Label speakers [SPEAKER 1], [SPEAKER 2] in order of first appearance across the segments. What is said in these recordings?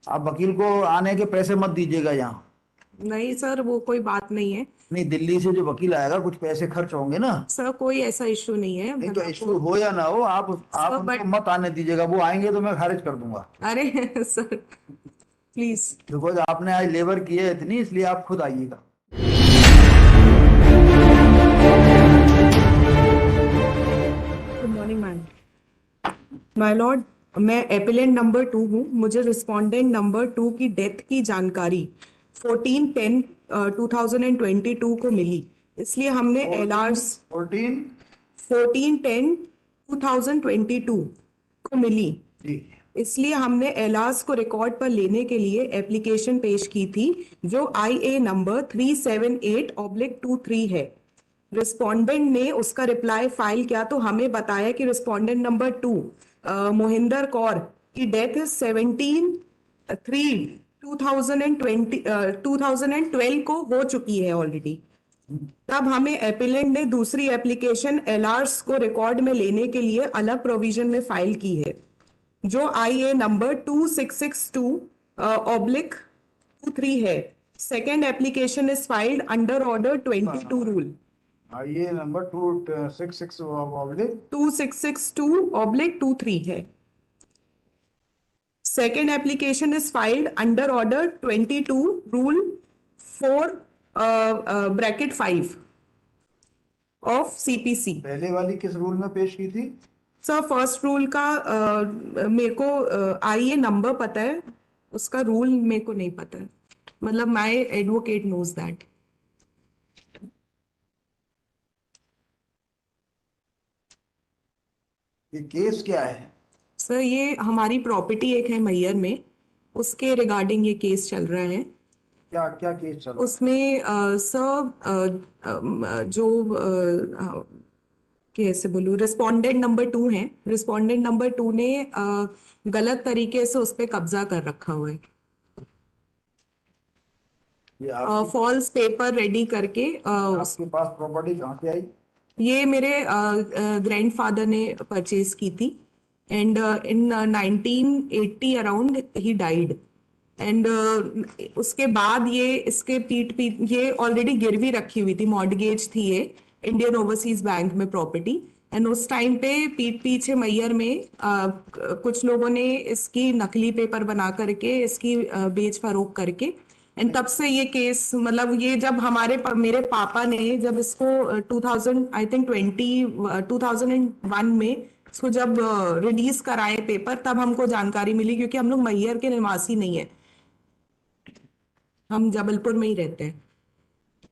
[SPEAKER 1] आप वकील को आने के पैसे मत दीजिएगा यहाँ।
[SPEAKER 2] नहीं सर, वो कोई बात नहीं है।
[SPEAKER 1] नहीं, दिल्ली से जो वकील आएगा कुछ पैसे खर्च होंगे ना।
[SPEAKER 2] सर कोई ऐसा इशू नहीं है,
[SPEAKER 1] नहीं तो
[SPEAKER 2] मतलब वो।
[SPEAKER 1] इश्यू हो या ना हो, आप
[SPEAKER 2] सर
[SPEAKER 1] उनको
[SPEAKER 2] बट,
[SPEAKER 1] मत आने दीजिएगा, वो आएंगे तो मैं खारिज कर दूंगा।
[SPEAKER 2] अरे सर प्लीज।
[SPEAKER 1] बिकॉज आपने आज लेबर की है इतनी, इसलिए आप खुद आइएगा।
[SPEAKER 2] Good morning ma'am. My Lord, मैं एपिलेंट नंबर 2 हूँ। मुझे रिस्पोंडेंट नंबर 2 की डेथ की जानकारी 14/10/2022 को मिली। इसलिए हमने एलआरस
[SPEAKER 1] 14।
[SPEAKER 2] 14/10/2022 को मिली।
[SPEAKER 1] जी।
[SPEAKER 2] इसलिए हमने एलास को रिकॉर्ड पर लेने के लिए एप्लीकेशन पेश की थी, जो IA नंबर 378/23 है। रिस्पोंडेंट ने उसका रिप्लाई फाइल किया तो हमें बताया कि रिस्पोंडेंट नंबर 2 मोहिंदर कौर की डेथ 17/3/2012 को हो चुकी है ऑलरेडी। तब हमें एपिलेंट ने दूसरी एप्लीकेशन एलआरस को रिकॉर्ड में लेने के लिए अलग प्रोविजन में फाइल की है, जो IA नंबर 2662/23 है। Second application is filed under order 22 rule.
[SPEAKER 1] ये नंबर 266 ऑब्लिक
[SPEAKER 2] 2662/23 है। Second application is filed under order 22 rule 4/5 of CPC।
[SPEAKER 1] पहले वाली किस रूल में पेश की थी?
[SPEAKER 2] सर फर्स्ट रूल का मेरे को IA नंबर पता है, उसका रूल मेरे को नहीं पता है। मतलब माय एडवोकेट नोज दैट।
[SPEAKER 1] ये केस क्या है?
[SPEAKER 2] सर ये हमारी प्रॉपर्टी एक है मैयर में, उसके रिगार्डिंग ये केस चल रहा है।
[SPEAKER 1] क्या क्या केस चल रहा
[SPEAKER 2] उसमें सर जो कैसे बोलूँ, रिस्पोंडेंट नंबर 2 है। रिस्पोंडेंट नंबर 2 ने गलत तरीके से उस पर कब्जा कर रखा हुआ है।
[SPEAKER 1] है? ये आपकी
[SPEAKER 2] फॉल्स पेपर रेडी करके
[SPEAKER 1] आपके पास प्रॉपर्टी कहाँ से आई?
[SPEAKER 2] ये मेरे ग्रैंडफादर ने परचेज की थी, and in 1980 around he died. And उसके बाद ये इसके पीठ पीठ ये ऑलरेडी गिरवी रखी हुई थी, मॉर्टगेज थी ये इंडियन ओवरसीज बैंक में प्रॉपर्टी। एंड उस टाइम पे पीठ पीछे मैयर में कुछ लोगों ने इसकी नकली पेपर बना करके इसकी बेच फरोख करके, एंड तब से ये केस, मतलब ये जब मेरे पापा ने जब इसको 2000 आई थिंक 2001 में इसको जब रिलीज कराए पेपर, तब हमको जानकारी मिली, क्योंकि हम लोग मैहर के निवासी नहीं है, हम जबलपुर में ही रहते हैं।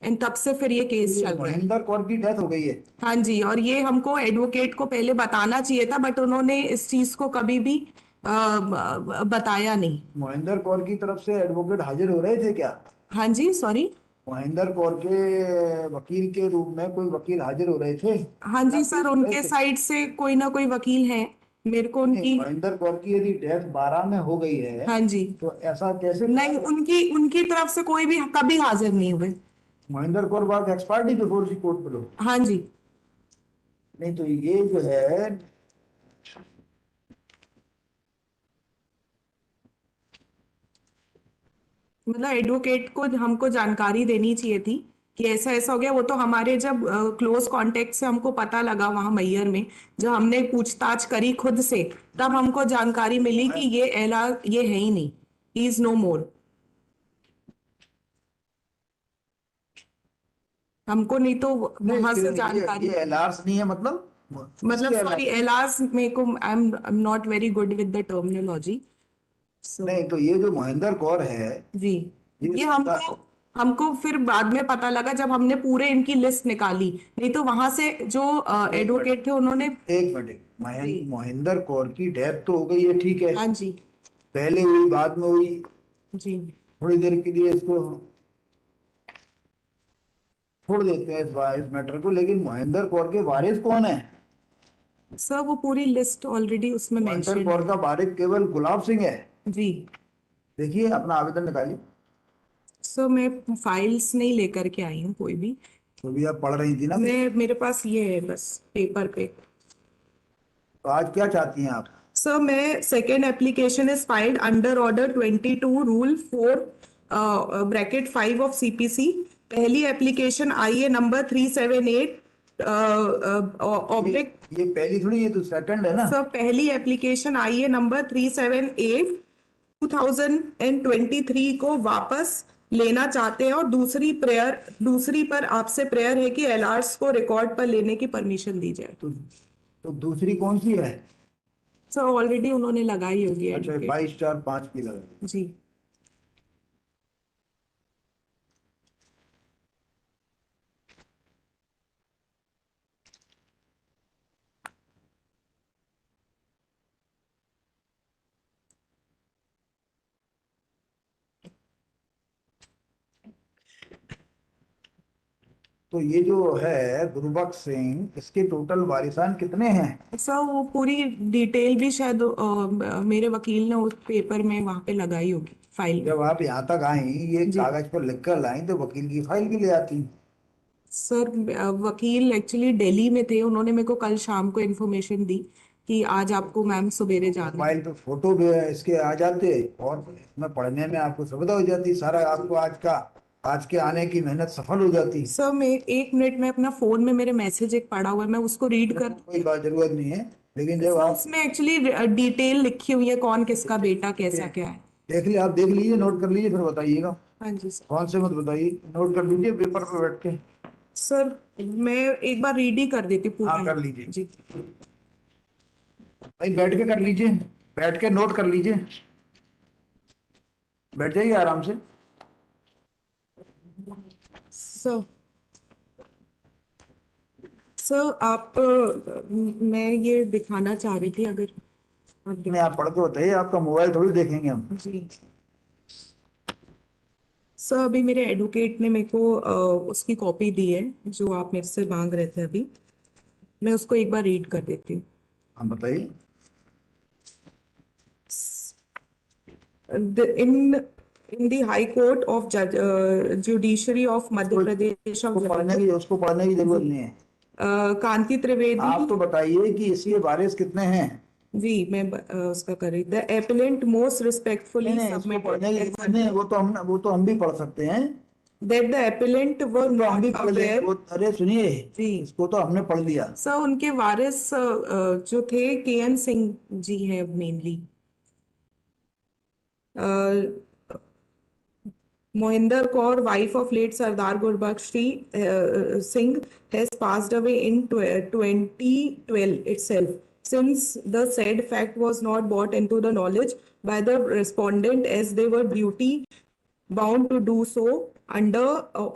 [SPEAKER 2] एंड तब से फिर ये केस चल रहा है।
[SPEAKER 1] महेंद्र कौर की डेथ हो गई है?
[SPEAKER 2] हाँ जी, और ये हमको एडवोकेट को पहले बताना चाहिए था, बट उन्होंने इस चीज को कभी भी बताया नहीं।
[SPEAKER 1] महेंद्र कौर की तरफ से एडवोकेट हाजिर हो रहे थे क्या?
[SPEAKER 2] हाँ जी, सॉरी।
[SPEAKER 1] महेंद्र कौर के वकील के रूप में कोई वकील हाजिर हो रहे थे?
[SPEAKER 2] हाँ
[SPEAKER 1] क्या
[SPEAKER 2] जी
[SPEAKER 1] पेश
[SPEAKER 2] सर,
[SPEAKER 1] हो रहे
[SPEAKER 2] उनके
[SPEAKER 1] थे?
[SPEAKER 2] साइड से कोई ना कोई वकील है, मेरे को
[SPEAKER 1] नहीं,
[SPEAKER 2] उनकी।
[SPEAKER 1] महेंद्र कौर की यदि डेथ 12 में हो गई है
[SPEAKER 2] हाँ जी।
[SPEAKER 1] तो ऐसा कैसे?
[SPEAKER 2] नहीं, उनकी उनकी तरफ से कोई भी कभी हाजिर नहीं हुए।
[SPEAKER 1] महेंद्र कौर बात एक्सपर्ट ही बिफोर सी कोर्ट पे लो।
[SPEAKER 2] हाँ जी।
[SPEAKER 1] नहीं तो ये जो है,
[SPEAKER 2] मतलब एडवोकेट को हमको जानकारी देनी चाहिए थी कि ऐसा ऐसा हो गया। वो तो हमारे जब क्लोज कांटेक्ट से हमको पता लगा वहां मैयर में, जब हमने पूछताछ करी खुद से, तब हमको जानकारी मिली कि ये एला ये है ही नहीं, ही इज नो मोर। हमको नहीं तो
[SPEAKER 1] नहीं
[SPEAKER 2] वहां से
[SPEAKER 1] ये
[SPEAKER 2] जानकारी।
[SPEAKER 1] एलआरस नहीं है मतलब?
[SPEAKER 2] मतलब
[SPEAKER 1] किसके
[SPEAKER 2] सॉरी,
[SPEAKER 1] एलआरस?
[SPEAKER 2] एलास मेरे को I am not very good with the terminology. So
[SPEAKER 1] नहीं तो ये जो महेंद्र कौर है,
[SPEAKER 2] जी,
[SPEAKER 1] ये
[SPEAKER 2] ये
[SPEAKER 1] सत्ता।
[SPEAKER 2] हमको हमको फिर बाद में पता लगा जब हमने पूरे इनकी लिस्ट निकाली, नहीं तो वहां से जो
[SPEAKER 1] एक मिनट,
[SPEAKER 2] एडवोकेट थे उन्होंने।
[SPEAKER 1] एक मिनट।
[SPEAKER 2] जी।
[SPEAKER 1] महेंद्र कौर की डेथ तो हो गई है, ठीक है।
[SPEAKER 2] हाँ जी।
[SPEAKER 1] पहले हुई, बाद में हुई,
[SPEAKER 2] जी।
[SPEAKER 1] थोड़ी देर के लिए इसको छोड़ देते हैं इस मैटर को, लेकिन महेंद्र कौर के वारिस कौन है?
[SPEAKER 2] सर वो पूरी लिस्ट ऑलरेडी उसमें
[SPEAKER 1] महेंद्र
[SPEAKER 2] मेंशन
[SPEAKER 1] कौर
[SPEAKER 2] है।
[SPEAKER 1] का वारिस केवल गुलाब सिंह है।
[SPEAKER 2] जी।
[SPEAKER 1] देखिए अपना आवेदन निकालिए।
[SPEAKER 2] सर मैं फाइल्स नहीं लेकर के आई हूँ कोई भी।
[SPEAKER 1] तो भी आप पढ़ रही थी ना
[SPEAKER 2] मैं
[SPEAKER 1] कुछ।
[SPEAKER 2] मेरे पास ये है बस पेपर पे।
[SPEAKER 1] तो आज क्या चाहती हैं आप?
[SPEAKER 2] सर मैं second application is filed under order 22 rule 4 bracket 5 of CPC. पहली एप्लीकेशन आई है नंबर 378 ऑब्जेक्ट।
[SPEAKER 1] ये पहली थोड़ी, ये तो सेकंड है ना।
[SPEAKER 2] सर पहली एप्लीकेशन आई है नंबर 378 2023 को वापस लेना चाहते हैं, और दूसरी पर आपसे प्रेयर है कि एलआर्स को रिकॉर्ड पर लेने की परमिशन दी जाए।
[SPEAKER 1] तो दूसरी कौन सी है?
[SPEAKER 2] सर ऑलरेडी उन्होंने लगाई होगी
[SPEAKER 1] अच्छा,
[SPEAKER 2] एडवोकेट
[SPEAKER 1] 22/5 की लगा।
[SPEAKER 2] जी।
[SPEAKER 1] तो ये जो है गुरबख्श सिंह, इसके टोटल वारिसान कितने हैं?
[SPEAKER 2] सर वो पूरी डिटेल भी शायद मेरे वकील ने उस पेपर में वहां पे लगाई होगी फाइल में।
[SPEAKER 1] जब आप यहाँ तक आई, ये
[SPEAKER 2] जी
[SPEAKER 1] कागज पर लिख कर लाई, तो वकील की फाइल भी ले आती।
[SPEAKER 2] सर वकील एक्चुअली दिल्ली में थे, उन्होंने मेरे को कल शाम को इन्फॉर्मेशन दी कि आज आपको मैम सवेरे जाना है।
[SPEAKER 1] मोबाइल पे फोटो भी इसके आ जाते, और इसमें पढ़ने में आपको सुविधा हो जाती, सारा आपको आज के आने की मेहनत सफल हो जाती।
[SPEAKER 2] सर मैं 1 मिनट में अपना फोन में मेरे मैसेज एक पड़ा हुआ है, मैं उसको रीड कर।
[SPEAKER 1] कोई बात जरूरत नहीं है, लेकिन जब
[SPEAKER 2] सर
[SPEAKER 1] आप
[SPEAKER 2] उसमें एक्चुअली डिटेल लिखी हुई है, कौन किसका बेटा कैसा क्या है।
[SPEAKER 1] देख लिए, आप देख लीजिए, नोट कर लीजिए, फिर बताइएगा।
[SPEAKER 2] हाँ जी सर।
[SPEAKER 1] कौन से मत बताइए, नोट कर लीजिए पेपर पे बैठ के।
[SPEAKER 2] सर मैं एक बार रीड ही कर देती हूँ
[SPEAKER 1] हाँ,
[SPEAKER 2] पूरा।
[SPEAKER 1] कर लीजिए
[SPEAKER 2] जी
[SPEAKER 1] भाई, बैठ के कर लीजिए, बैठ के नोट कर लीजिए, बैठ जाइए आराम से।
[SPEAKER 2] सर सर आप मैं ये दिखाना चाह रही थी, अगर आप
[SPEAKER 1] नहीं, आप पढ़ के बताइए, आपका मोबाइल थोड़ी देखेंगे हम।
[SPEAKER 2] जी सर अभी मेरे एडवोकेट ने मेरे को उसकी कॉपी दी है जो आप मेरे से मांग रहे थे अभी, मैं उसको एक बार रीड कर देती हूँ।
[SPEAKER 1] हम बताइए।
[SPEAKER 2] In the High Court of Judiciary of Madhya Pradesh of
[SPEAKER 1] उसको पढ़ने की जरूरत नहीं है।
[SPEAKER 2] कांति त्रिवेदी।
[SPEAKER 1] आप तो बताइए कि इसके वारिस कितने हैं।
[SPEAKER 2] जी मैं उसका कर रही। द एपेलेंट मोस्ट रिस्पेक्टफुली
[SPEAKER 1] नहीं, इसको पढ़ने की जरूरत नहीं है, वो तो हम भी पढ़ सकते हैं।
[SPEAKER 2] that the appellant were
[SPEAKER 1] तो हम भी
[SPEAKER 2] not
[SPEAKER 1] पढ़ लेंगे
[SPEAKER 2] aware।
[SPEAKER 1] अरे सुनिए,
[SPEAKER 2] जी
[SPEAKER 1] इसको तो हमने पढ़ लिया।
[SPEAKER 2] सर उनके वारिस जो थे के.एन. सिंह जी हैं mainly. Mohinder Kaur, wife of late Sardar Gurbaksh Singh, has passed away in 2012 itself. Since the said fact was not brought into the knowledge by the respondent as they were duty bound to do so under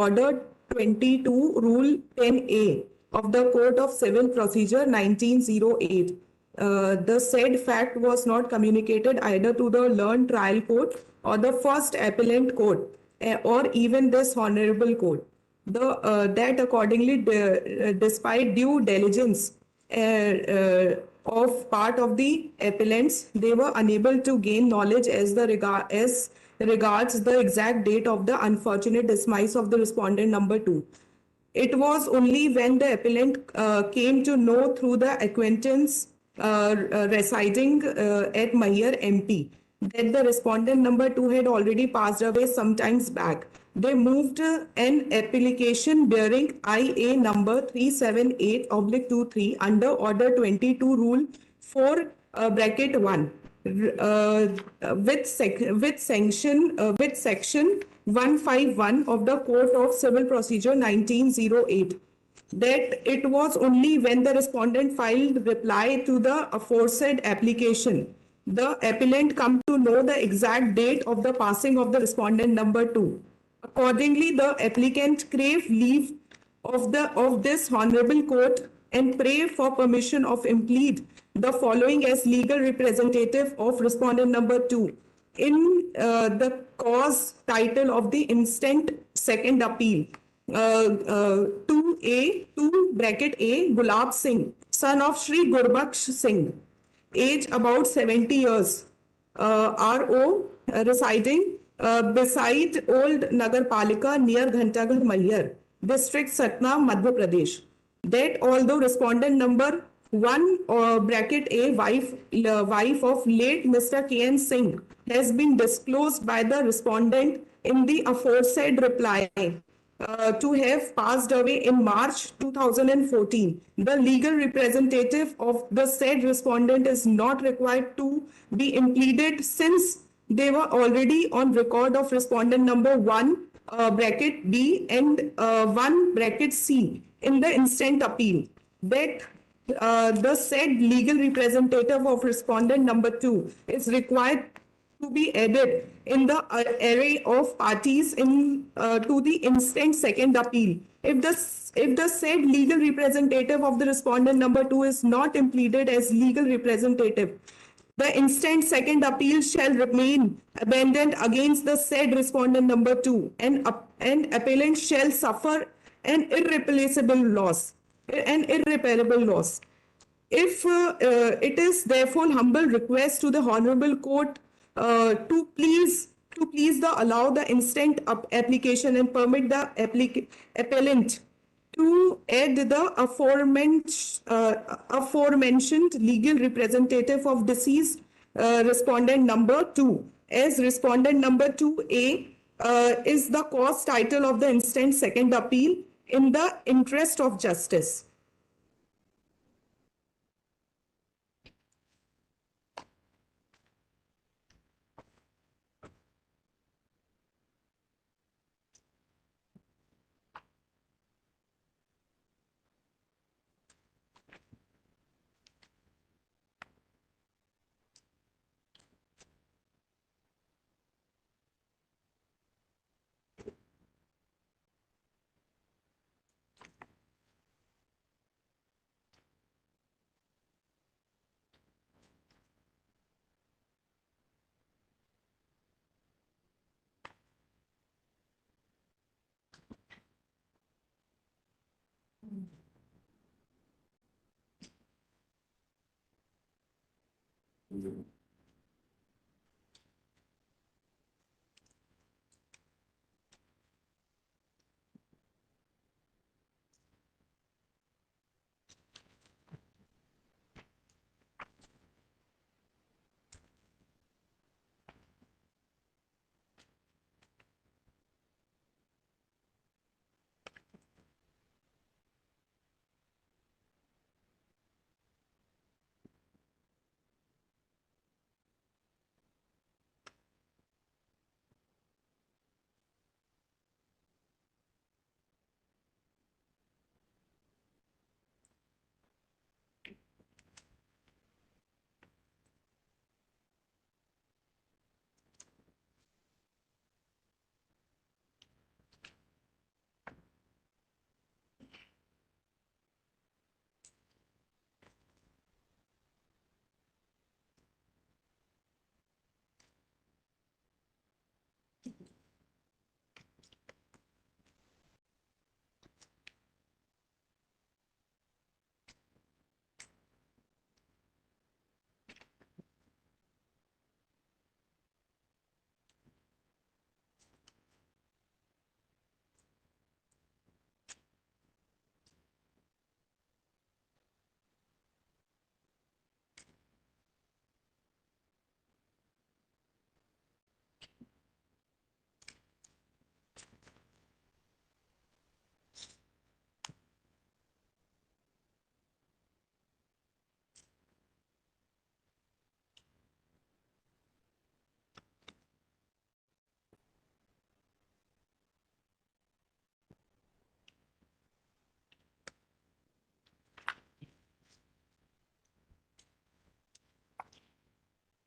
[SPEAKER 2] Order 22 Rule 10A of the Code of Civil Procedure 1908. The said fact was not communicated either to the learned trial court or the first appellant court or even this honorable court. That accordingly, despite due diligence of part of the appellants, they were unable to gain knowledge as regards the exact date of the unfortunate demise of the respondent number 2. It was only when the appellant came to know through the acquaintance residing at Mahir MP that the respondent number 2 had already passed away some times back. They moved an application bearing IA number 378/23 under Order 22 Rule 4 bracket 1 with section 151 of the Code of Civil Procedure 1908. That it was only when the respondent filed reply to the aforesaid application, the appellant come to know the exact date of the passing of the respondent number 2. Accordingly, the applicant crave leave of this honorable court and pray for permission of implead the following as legal representative of respondent number 2 in the cause title of the instant second appeal. 2 bracket A, Gulab Singh, son of Shri Gurbaksh Singh, age about 70 years, RO, residing beside Old Nagar Palika near Ghantaghar Mahir, district Satna, Madhya Pradesh. That although respondent number one bracket A, wife of late Mr. K.N. Singh, has been disclosed by the respondent in the aforesaid reply to have passed away in March 2014. The legal representative of the said respondent is not required to be impleaded since they were already on record of respondent number 1 bracket B and 1 bracket C in the instant appeal. That the said legal representative of respondent number 2 is required to be added in the array of parties in to the instant second appeal. If the said legal representative of the respondent number 2 is not impleaded as legal representative, the instant second appeal shall remain abandoned against the said respondent number 2, and appellant shall suffer an irreplaceable loss, an irreparable loss. If it is therefore humble request to the honorable court to please allow the instant application and permit the appellant to add the aforementioned legal representative of deceased respondent number 2 as respondent number 2A is the cause title of the instant second appeal in the interest of justice.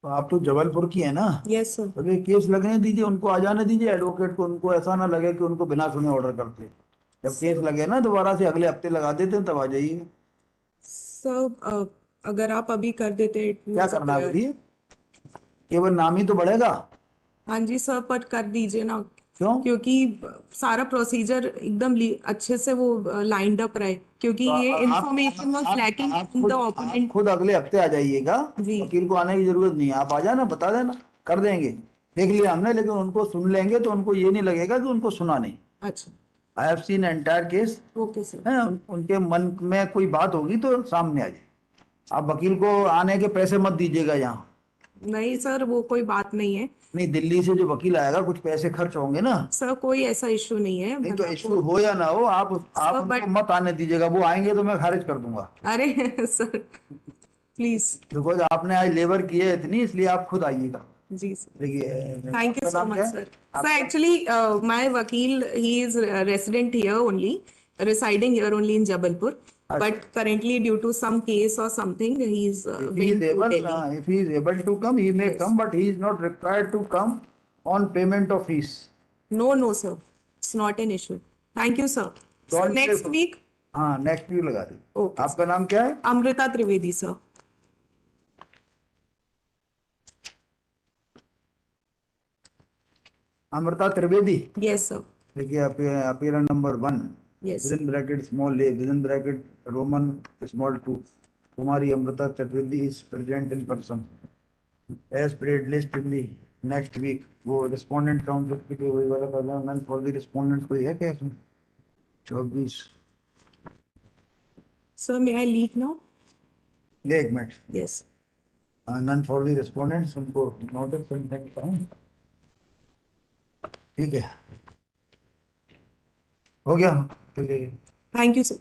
[SPEAKER 1] तो आप तो जबलपुर की है ना?
[SPEAKER 2] Yes, sir.
[SPEAKER 1] तो ये case लगने दीजिए, उनको आ जाने दीजिए एडवोकेट को, उनको ऐसा ना लगे कि उनको बिना सुने ऑर्डर करते। जब केस लगे ना दोबारा से अगले हफ्ते लगा देते हैं, तब आ जाइए।
[SPEAKER 2] सर अगर आप अभी कर देते it
[SPEAKER 1] क्या
[SPEAKER 2] was a
[SPEAKER 1] करना है
[SPEAKER 2] prayer.
[SPEAKER 1] बताइए? केवल नाम ही तो बढ़ेगा।
[SPEAKER 2] हाँ जी सर, पर कर दीजिए ना,
[SPEAKER 1] क्यों?
[SPEAKER 2] क्योंकि सारा प्रोसीजर एकदम अच्छे से वो लाइंड अप रहे, क्योंकि
[SPEAKER 1] तो
[SPEAKER 2] ये
[SPEAKER 1] आप
[SPEAKER 2] information was lacking in the
[SPEAKER 1] आप
[SPEAKER 2] ओपोनेंट।
[SPEAKER 1] खुद अगले हफ्ते आ जाइएगा।
[SPEAKER 2] जी।
[SPEAKER 1] वकील को आने की जरूरत नहीं है, आप आ जाना, बता देना, कर देंगे। देख लिया हमने, लेकिन उनको सुन लेंगे तो उनको ये नहीं लगेगा कि उनको सुना नहीं।
[SPEAKER 2] अच्छा,
[SPEAKER 1] I have seen entire case
[SPEAKER 2] okay sir.
[SPEAKER 1] है। उनके मन में कोई बात होगी तो सामने आ जाए। आप वकील को आने के पैसे मत दीजिएगा यहाँ।
[SPEAKER 2] नहीं सर, वो कोई बात नहीं है
[SPEAKER 1] नहीं, दिल्ली से जो वकील आएगा कुछ पैसे खर्च होंगे ना।
[SPEAKER 2] सर, कोई ऐसा इशू नहीं है,
[SPEAKER 1] नहीं तो
[SPEAKER 2] मतलब
[SPEAKER 1] इश्यू हो या ना हो, आप
[SPEAKER 2] सर,
[SPEAKER 1] उनको
[SPEAKER 2] बट
[SPEAKER 1] मत आने दीजिएगा, वो आएंगे तो मैं खारिज कर दूंगा।
[SPEAKER 2] अरे सर प्लीज।
[SPEAKER 1] बिकॉज आपने आज लेबर की है इतनी, इसलिए आप खुद आइएगा।
[SPEAKER 2] जी सर,
[SPEAKER 1] देखिए,
[SPEAKER 2] थैंक यू
[SPEAKER 1] आपका
[SPEAKER 2] so
[SPEAKER 1] नाम क्या
[SPEAKER 2] much,
[SPEAKER 1] है?
[SPEAKER 2] sir. Sir,
[SPEAKER 1] आपका
[SPEAKER 2] actually, my vakil, he is a resident here only, residing here only in Jabalpur. But currently, due to some case or something, he is
[SPEAKER 1] if he is
[SPEAKER 2] went to
[SPEAKER 1] able,
[SPEAKER 2] Delhi.
[SPEAKER 1] if he is able to come, he may
[SPEAKER 2] Yes.
[SPEAKER 1] come, but he is not required to come on payment of fees.
[SPEAKER 2] No, no, sir. It's not an issue. Thank you, sir. So
[SPEAKER 1] Don't
[SPEAKER 2] next
[SPEAKER 1] pay.
[SPEAKER 2] week,
[SPEAKER 1] हाँ, next week लगा दी।
[SPEAKER 2] okay, sir.
[SPEAKER 1] आपका नाम क्या है?
[SPEAKER 2] Amrita Trivedi, sir.
[SPEAKER 1] Amrita Trivedi.
[SPEAKER 2] Yes, sir.
[SPEAKER 1] देखिए, appear number 1,
[SPEAKER 2] Yes,
[SPEAKER 1] within bracket small A, within bracket Roman small 2, Kumari Amrita Chaturvedi is present in person as parade list in the next week. वो respondent count के वही वाला problem for the respondent कोई है क्या इसमें? 24।
[SPEAKER 2] sir, may I leave now?
[SPEAKER 1] एक मिनट।
[SPEAKER 2] Yes.
[SPEAKER 1] None for the respondents, उनको नोटिस करें। ठीक है, हो गया। चलिए।
[SPEAKER 2] Thank you, sir.